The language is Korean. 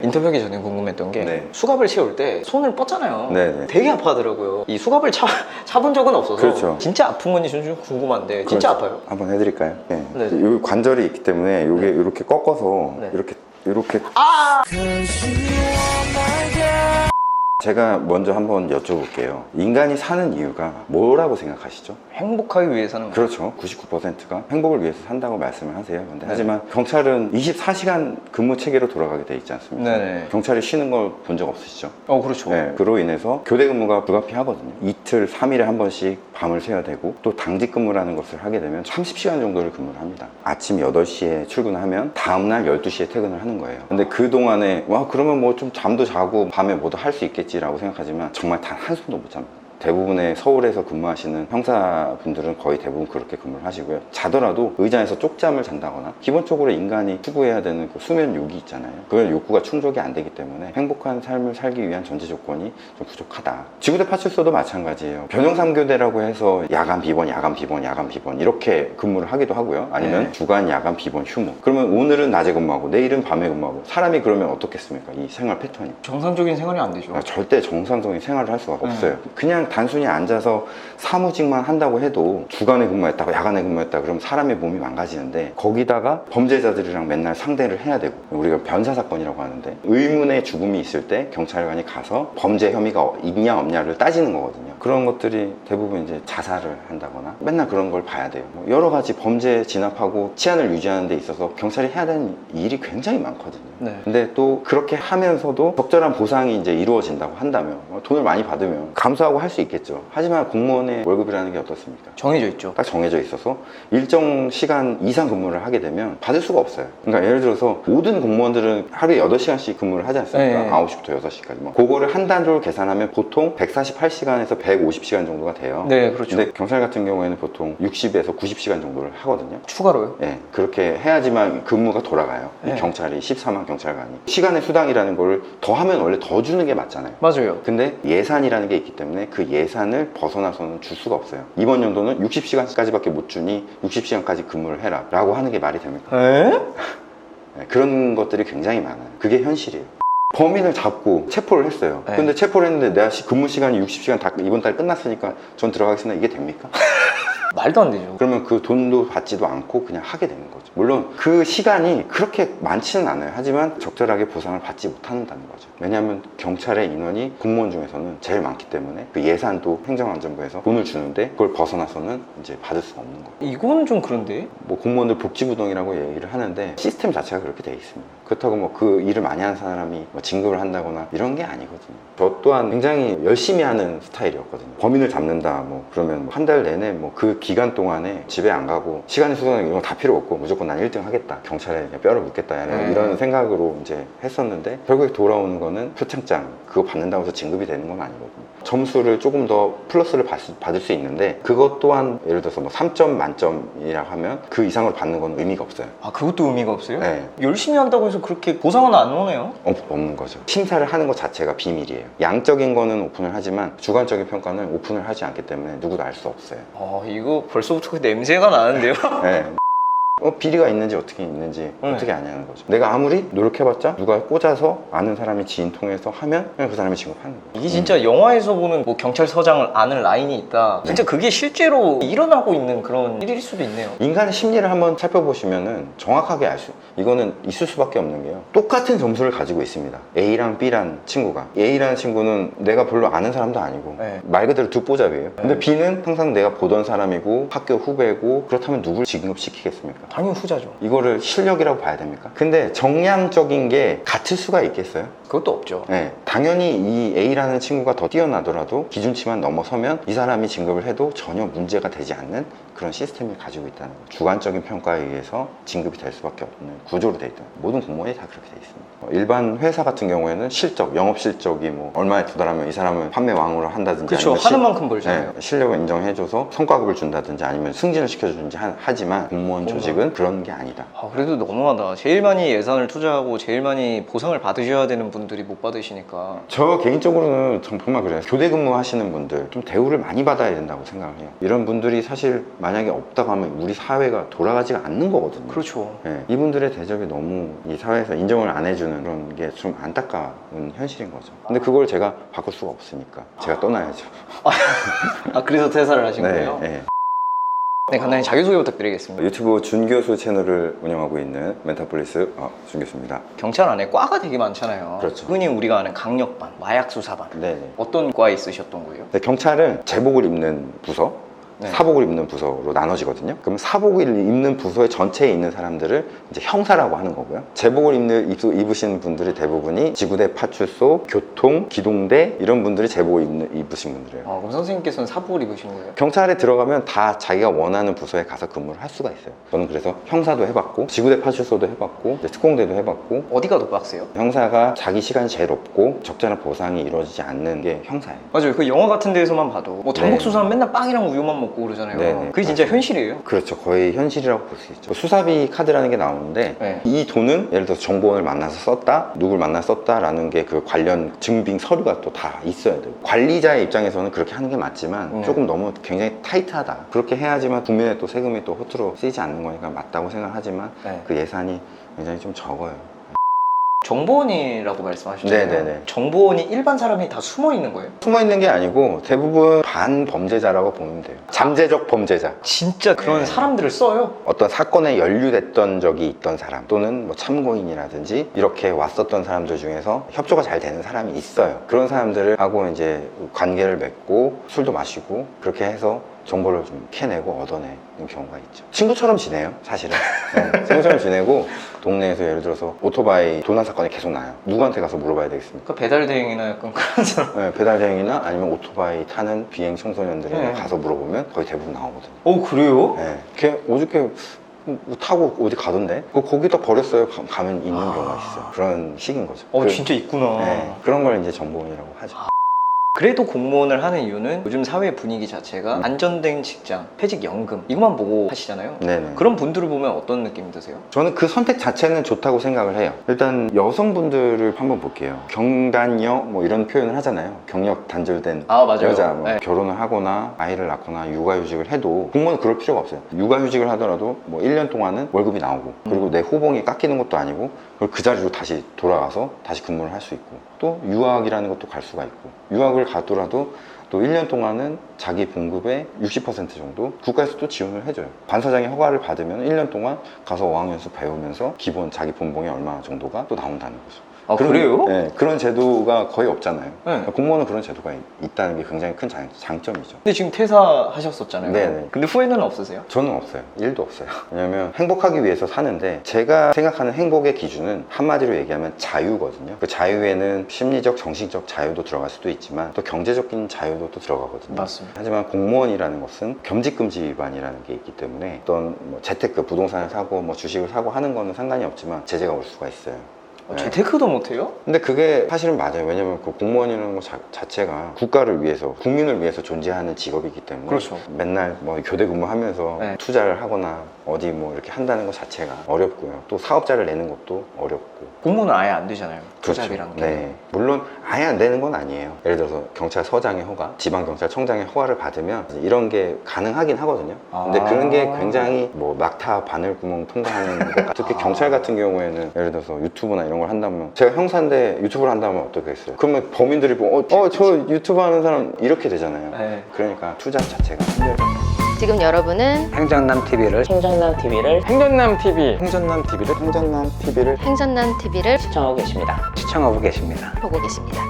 인터뷰하기 전에 궁금했던 게 네. 수갑을 채울 때 손을 뻗잖아요. 네네. 되게 아파하더라고요. 이 수갑을 차본 적은 없어서 그렇죠. 진짜 아픈 건지 좀 궁금한데 진짜 그렇죠. 아파요? 한번 해드릴까요? 네. 네. 여기 관절이 있기 때문에 이게 네. 이렇게 꺾어서 네. 이렇게 아! 제가 먼저 한번 여쭤볼게요. 인간이 사는 이유가 뭐라고 생각하시죠? 행복하기 위해서는 그렇죠. 99%가 행복을 위해서 산다고 말씀을 하세요. 근데 하지만 경찰은 24시간 근무 체계로 돌아가게 돼 있지 않습니까? 네네. 경찰이 쉬는 걸 본 적 없으시죠? 그렇죠. 네, 그로 인해서 교대 근무가 불가피하거든요. 이틀, 3일에 한 번씩 밤을 새야 되고 또 당직 근무라는 것을 하게 되면 30시간 정도를 근무를 합니다. 아침 8시에 출근하면 다음날 12시에 퇴근을 하는 거예요. 근데 그동안에 그러면 뭐 좀 잠도 자고 밤에 뭐도 할 수 있겠지라고 생각하지만 정말 단 한숨도 못 잡니다. 대부분의 서울에서 근무하시는 형사분들은 거의 대부분 그렇게 근무를 하시고요. 자더라도 의자에서 쪽잠을 잔다거나 기본적으로 인간이 추구해야 되는 그 수면 욕이 있잖아요. 그런 욕구가 충족이 안 되기 때문에 행복한 삶을 살기 위한 전제 조건이 좀 부족하다. 지구대 파출소도 마찬가지예요. 변형 3교대라고 해서 야간 비번, 야간 비번, 야간 비번 이렇게 근무를 하기도 하고요. 아니면 네. 주간, 야간 비번, 휴무. 그러면 오늘은 낮에 근무하고 내일은 밤에 근무하고 사람이 그러면 어떻겠습니까? 이 생활 패턴이. 정상적인 생활이 안 되죠. 절대 정상적인 생활을 할 수가 없어요. 그냥 단순히 앉아서 사무직만 한다고 해도 주간에 근무했다고 야간에 근무했다 그러면 사람의 몸이 망가지는데 거기다가 범죄자들이랑 맨날 상대를 해야 되고 우리가 변사사건이라고 하는데 의문의 죽음이 있을 때 경찰관이 가서 범죄 혐의가 있냐 없냐를 따지는 거거든요. 그런 것들이 대부분 이제 자살을 한다거나 맨날 그런 걸 봐야 돼요. 여러 가지 범죄 진압하고 치안을 유지하는 데 있어서 경찰이 해야 되는 일이 굉장히 많거든요. 네. 근데 또 그렇게 하면서도 적절한 보상이 이제 이루어진다고 한다면 돈을 많이 받으면 감수하고 할 수 있겠죠. 하지만 공무원의 월급이라는 게 어떻습니까? 정해져 있죠. 딱 정해져 있어서 일정 시간 이상 근무를 하게 되면 받을 수가 없어요. 그러니까 예를 들어서 모든 공무원들은 하루에 8시간씩 근무를 하지 않습니까? 네. 9시부터 6시까지. 그거를 한 달로 계산하면 보통 148시간에서 150시간 정도가 돼요. 네, 그렇죠. 근데 경찰 같은 경우에는 보통 60에서 90시간 정도를 하거든요. 추가로요? 네, 그렇게 해야지만 근무가 돌아가요. 이 네. 경찰이 14만 경찰관이 시간의 수당이라는 걸 더 하면 원래 더 주는 게 맞잖아요. 맞아요. 근데 예산이라는 게 있기 때문에 그 예산을 벗어나서는 줄 수가 없어요. 이번 연도는 60시간까지밖에 못 주니 60시간까지 근무를 해라 라고 하는 게 말이 됩니까? 에? 네, 그런 것들이 굉장히 많아요. 그게 현실이에요. 범인을 잡고 체포를 했어요. 네. 근데 체포를 했는데 내가 근무 시간이 60시간 다 이번 달 끝났으니까 전 들어가겠습니다. 이게 됩니까? 말도 안 되죠. 그러면 그 돈도 받지도 않고 그냥 하게 되는 거죠. 물론 그 시간이 그렇게 많지는 않아요. 하지만 적절하게 보상을 받지 못한다는 거죠. 왜냐하면 경찰의 인원이 공무원 중에서는 제일 많기 때문에 그 예산도 행정안전부에서 돈을 주는데 그걸 벗어나서는 이제 받을 수가 없는 거예요. 이건 좀 그런데? 뭐 공무원들 복지부동이라고 얘기를 하는데 시스템 자체가 그렇게 돼 있습니다. 그렇다고 뭐 그 일을 많이 하는 사람이 뭐 진급을 한다거나 이런 게 아니거든요. 저 또한 굉장히 열심히 하는 스타일이었거든요. 범인을 잡는다 뭐 그러면 한 달 내내 뭐 그 기간 동안에 집에 안 가고 시간의 수당 이런 거 다 필요 없고 무조건 난 1등 하겠다. 경찰에 그냥 뼈를 묻겠다. 이런 생각으로 이제 했었는데 결국에 돌아오는 거는 표창장 그거 받는다고 해서 진급이 되는 건 아니거든요. 점수를 조금 더 플러스를 받을 수 있는데 그것 또한 예를 들어서 뭐 3점 만점이라고 하면 그 이상으로 받는 건 의미가 없어요. 아, 그것도 의미가 없어요? 네. 열심히 한다고 해서 그렇게 보상은 안 오네요? 없는 거죠. 심사를 하는 것 자체가 비밀이에요. 양적인 거는 오픈을 하지만 주관적인 평가는 오픈을 하지 않기 때문에 누구도 알 수 없어요. 이거 벌써부터 냄새가 나는데요? 네. 비리가 있는지 어떻게 있는지 어떻게 아냐는 거죠. 내가 아무리 노력해봤자 누가 꽂아서 아는 사람이 지인 통해서 하면 그냥 그 사람이 진급하는 거죠. 이게 진짜 영화에서 보는 뭐 경찰서장을 아는 라인이 있다. 진짜 그게 실제로 일어나고 있는 그런 일일 수도 있네요. 인간의 심리를 한번 살펴보시면은 정확하게 이거는 있을 수밖에 없는 게요. 똑같은 점수를 가지고 있습니다. A랑 B라는 친구가. A라는 친구는 내가 별로 아는 사람도 아니고 네. 말 그대로 듣보잡이에요. 근데 B는 항상 내가 보던 사람이고 학교 후배고 그렇다면 누굴 진급시키겠습니까? 당연히 후자죠. 이거를 실력이라고 봐야 됩니까? 근데 정량적인 게 같을 수가 있겠어요? 그것도 없죠. 네, 당연히 이 A라는 친구가 더 뛰어나더라도 기준치만 넘어서면 이 사람이 진급을 해도 전혀 문제가 되지 않는 그런 시스템을 가지고 있다는 거죠. 주관적인 평가에 의해서 진급이 될 수밖에 없는 구조로 돼 있다. 모든 공무원이 다 그렇게 돼 있습니다. 일반 회사 같은 경우에는 실적, 영업 실적이 뭐 얼마에 도달하면 이 사람을 판매 왕으로 한다든지 그렇죠. 아니면 하는 만큼 벌잖아요. 네, 실력을 인정해줘서 성과급을 준다든지 아니면 승진을 시켜주든지 하지만 공무원 조직은 그런 게 아니다. 그래도 너무하다. 제일 많이 예산을 투자하고 제일 많이 보상을 받으셔야 되는 분들이 못 받으시니까. 저 개인적으로는 정말 그래요. 교대 근무하시는 분들 좀 대우를 많이 받아야 된다고 생각을 해요. 이런 분들이 사실 만약에 없다고 하면 우리 사회가 돌아가지가 않는 거거든요. 그렇죠. 예, 이분들의 대접이 너무 이 사회에서 인정을 안 해주는 그런 게 좀 안타까운 현실인 거죠. 근데 그걸 제가 바꿀 수가 없으니까 제가 떠나야죠. 아, 그래서 퇴사를 하신 네, 거예요? 네. 네, 간단히 자기소개 부탁드리겠습니다. 유튜브 준교수 채널을 운영하고 있는 멘탈폴리스 준교수입니다. 경찰 안에 과가 되게 많잖아요. 그렇죠. 흔히 우리가 아는 강력반, 마약수사반. 네네. 어떤 과에 있으셨던 거예요? 네, 경찰은 제복을 입는 부서, 네. 사복을 입는 부서로 나눠지거든요. 그럼 사복을 입는 부서의 전체에 있는 사람들을 이제 형사라고 하는 거고요. 제복을 입으신 분들이 대부분이 지구대, 파출소, 교통, 기동대 이런 분들이 제복을 입으신 분들이에요. 그럼 선생님께서는 사복을 입으신 거예요? 경찰에 들어가면 다 자기가 원하는 부서에 가서 근무를 할 수가 있어요. 저는 그래서 형사도 해봤고 지구대 파출소도 해봤고 이제 특공대도 해봤고. 어디가 더 빡세요? 형사가 자기 시간이 제일 없고 적절한 보상이 이루어지지 않는 게 형사예요. 맞아요. 그 영화 같은 데에서만 봐도 뭐 당국 네. 수사하면 맨날 빵이랑 우유만 먹고 그러잖아요. 네네. 그게 진짜 현실이에요? 그렇죠. 거의 현실이라고 볼 수 있죠. 수사비 카드라는 게 나오는데 네. 이 돈은 예를 들어서 정보원을 만나서 썼다, 누굴 만나서 썼다라는 게 그 관련 증빙 서류가 또 다 있어야 돼요. 관리자의 입장에서는 그렇게 하는 게 맞지만 조금 너무 굉장히 타이트하다. 그렇게 해야지만 국민의 또 세금이 또 허투루 쓰이지 않는 거니까 맞다고 생각하지만 네. 그 예산이 굉장히 좀 적어요. 정보원이라고 말씀하셨잖아요. 네네네. 정보원이 일반 사람이 다 숨어 있는 거예요? 숨어 있는 게 아니고 대부분 반범죄자라고 보면 돼요. 잠재적 범죄자. 진짜 그런 네. 사람들을 써요? 어떤 사건에 연루됐던 적이 있던 사람 또는 뭐 참고인이라든지 이렇게 왔었던 사람들 중에서 협조가 잘 되는 사람이 있어요. 그런 사람들을 하고 이제 관계를 맺고 술도 마시고 그렇게 해서 정보를 좀 캐내고 얻어내는 경우가 있죠. 친구처럼 지내요, 사실은. 네, 친구처럼 지내고 동네에서 예를 들어서 오토바이 도난 사건이 계속 나요. 누구한테 가서 물어봐야 되겠습니까? 그 배달 대행이나 약간 그런 사람. 네, 배달 대행이나 아니면 오토바이 타는 비행 청소년들에게 네. 가서 물어보면 거의 대부분 나오거든요. 그래요? 네. 걔 어저께 타고 어디 가던데? 거기다 버렸어요. 가면 있는 경우가 있어요. 그런 식인 거죠. 진짜 있구나. 네, 그런 걸 이제 정보원이라고 하죠. 그래도 공무원을 하는 이유는 요즘 사회 분위기 자체가 안전된 직장, 퇴직연금 이것만 보고 하시잖아요. 네네. 그런 분들을 보면 어떤 느낌이 드세요? 저는 그 선택 자체는 좋다고 생각을 해요. 일단 여성분들을 한번 볼게요. 경단녀 뭐 이런 표현을 하잖아요. 경력 단절된 맞아요. 여자 뭐 네. 결혼을 하거나 아이를 낳거나 육아휴직을 해도 공무원은 그럴 필요가 없어요. 육아휴직을 하더라도 뭐 1년 동안은 월급이 나오고 그리고 내 호봉이 깎이는 것도 아니고 그 자리로 다시 돌아가서 다시 근무를 할 수 있고 또 유학이라는 것도 갈 수가 있고 유학을 가더라도 또 1년 동안은 자기 봉급의 60% 정도 국가에서 또 지원을 해줘요. 반사장의 허가를 받으면 1년 동안 가서 어학연수 배우면서 기본 자기 본봉이 얼마 정도가 또 나온다는 거죠. 그래요? 네, 그런 제도가 거의 없잖아요. 네. 공무원은 그런 제도가 있다는 게 굉장히 큰 장점이죠. 근데 지금 퇴사하셨었잖아요. 네네. 근데 후회는 없으세요? 저는 없어요. 일도 없어요. 왜냐면 행복하기 위해서 사는데 제가 생각하는 행복의 기준은 한마디로 얘기하면 자유거든요. 그 자유에는 심리적, 정신적 자유도 들어갈 수도 있지만 또 경제적인 자유도 또 들어가거든요. 맞습니다. 하지만 공무원이라는 것은 겸직금지 위반이라는 게 있기 때문에 어떤 뭐 재테크, 부동산을 사고 뭐 주식을 사고 하는 거는 상관이 없지만 제재가 올 수가 있어요. 네. 재테크도 못해요? 근데 그게 사실은 맞아요. 왜냐면 그 공무원이라는 것 자체가 국가를 위해서, 국민을 위해서 존재하는 직업이기 때문에 그렇죠. 맨날 뭐 교대 근무하면서 네. 투자를 하거나 어디 뭐 이렇게 한다는 것 자체가 어렵고요. 또 사업자를 내는 것도 어렵고. 공무원은 아예 안 되잖아요. 그렇죠. 투잡이라는 게. 네. 물론 아예 안 되는 건 아니에요. 예를 들어서 경찰서장의 허가, 지방경찰청장의 허가를 받으면 이런 게 가능하긴 하거든요. 근데 그런 게 굉장히 뭐 낙타 바늘구멍 통과하는 것 같아요. 특히 경찰 같은 경우에는 예를 들어서 유튜브나 이런 걸 한다면 제가 형사인데 유튜브를 한다면 어떻겠어요? 그러면 범인들이 보고 저 유튜브 하는 사람 이렇게 되잖아요. 네. 그러니까 투잡 자체가 힘들어요. 지금 여러분은 행전남 TV를 행전남 TV를 행전남 TV 행전남 TV를 행전남 TV를 시청하고 계십니다. 보고 계십니다.